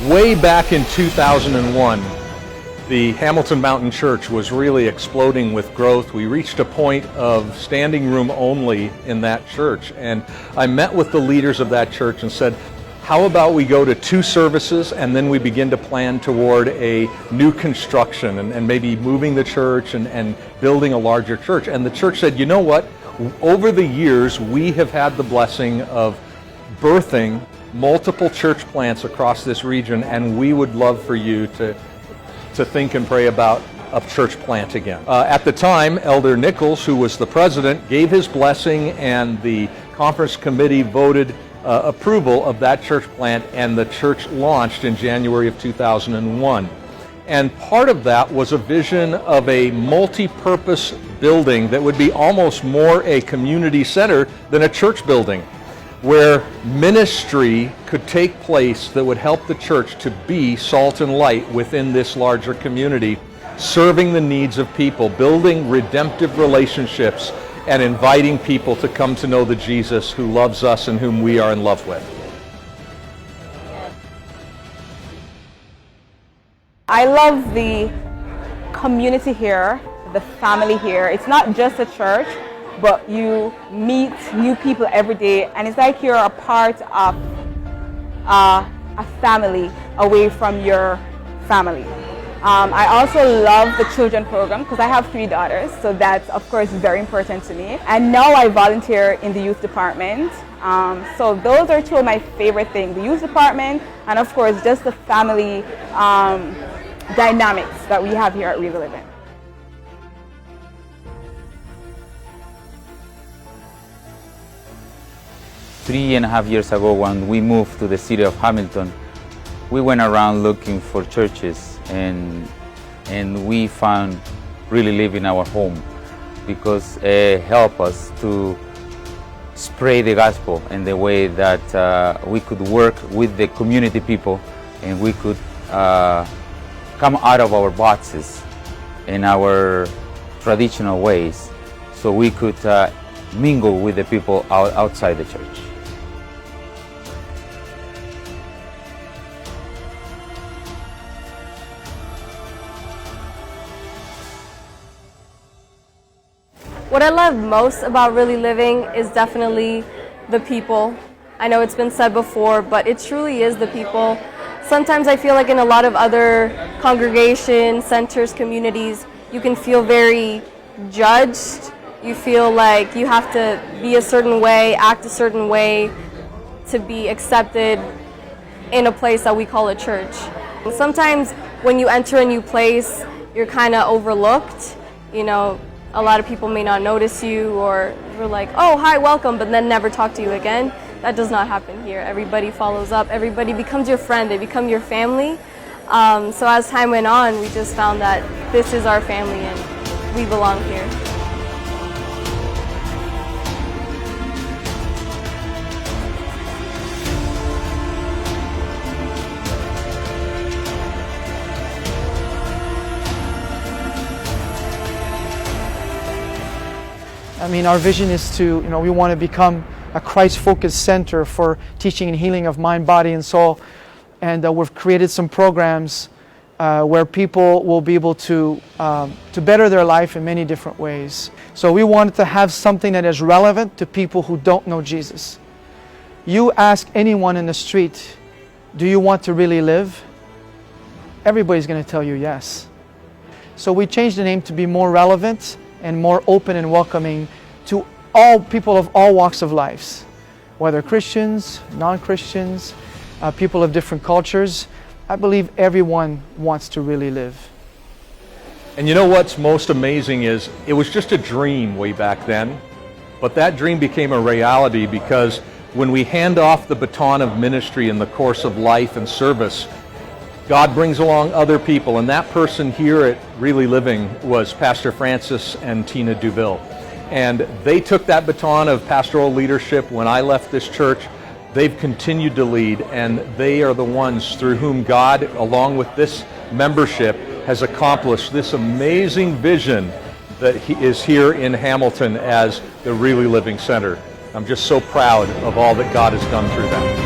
Way back in 2001, the Hamilton Mountain Church was really exploding with growth. We reached a point of standing room only in that church, and I met with the leaders of that church and said, how about we go to 2 services and then we begin to plan toward a new construction and maybe moving the church and building a larger church. And the church said, you know what, over the years we have had the blessing of birthing multiple church plants across this region, and we would love for you to think and pray about a church plant again. At the time, Elder Nichols, who was the president, gave his blessing, and the conference committee voted approval of that church plant, and the church launched in January of 2001. And part of that was a vision of a multi-purpose building that would be almost more a community center than a church building, where ministry could take place that would help the church to be salt and light within this larger community, serving the needs of people, building redemptive relationships, and inviting people to come to know the Jesus who loves us and whom we are in love with. I love the community here, the family here. It's not just a church, but you meet new people every day, and it's like you're a part of a family away from your family. I also love the children program because I have 3 daughters, so that's of course very important to me. And now I volunteer in the youth department. So those are 2 of my favorite things, the youth department and of course just the family dynamics that we have here at Really Living. Three and a half years ago, when we moved to the city of Hamilton, we went around looking for churches, and we found Really Living our home, because it helped us to spread the gospel in the way that we could work with the community people, and we could come out of our boxes in our traditional ways, so we could mingle with the people outside the church. What I love most about Really Living is definitely the people. I know it's been said before, but it truly is the people. Sometimes I feel like in a lot of other congregations, centers, communities, you can feel very judged. You feel like you have to be a certain way, act a certain way to be accepted in a place that we call a church. Sometimes when you enter a new place, you're kind of overlooked. You know, a lot of people may not notice you, or we're like, oh, hi, welcome, but then never talk to you again. That does not happen here. Everybody follows up. Everybody becomes your friend. They become your family. So as time went on, we just found that this is our family and we belong here. I mean, our vision is to, we want to become a Christ-focused center for teaching and healing of mind, body, and soul. And we've created some programs where people will be able to better their life in many different ways. So we wanted to have something that is relevant to people who don't know Jesus. You ask anyone in the street, do you want to really live? Everybody's going to tell you yes. So we changed the name to be more relevant and more open and welcoming to all people of all walks of life, whether Christians, non-Christians, people of different cultures. I believe everyone wants to really live. And you know what's most amazing is it was just a dream way back then, but that dream became a reality because when we hand off the baton of ministry in the course of life and service, God brings along other people, and that person here at Really Living was Pastor Francis and Tina Duville. And they took that baton of pastoral leadership when I left this church. They've continued to lead, and they are the ones through whom God, along with this membership, has accomplished this amazing vision that is here in Hamilton as the Really Living Center. I'm just so proud of all that God has done through them.